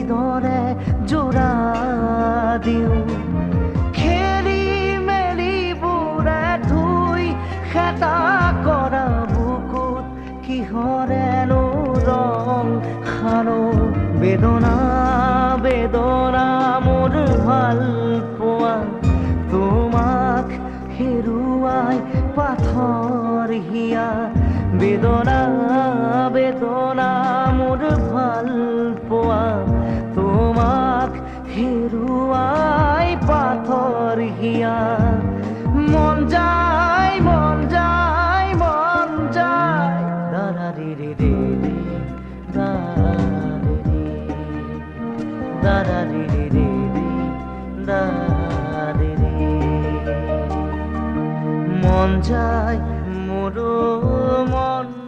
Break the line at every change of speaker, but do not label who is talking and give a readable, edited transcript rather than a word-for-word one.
হৃদৰে জোৰা দিওঁ খেলি মেলিবোৰে ধুই খেতা কৰা বুকুত কিহৰেনো ৰং সানো বেদনা বেদনা মোৰ ভাল পোৱা তোমাক হেৰুৱাই পাথৰ হিয়া বেদনা বেদনা মোৰ ভাল পোৱা তোমাক হেৰুৱাই পাথৰ হিয়া মন যায় মন যায় মন যায় দাৰাৰি ৰে ৰে দাৰাৰি দাৰাৰি ৰে ৰে দাৰাৰি মন যায় মোৰো মন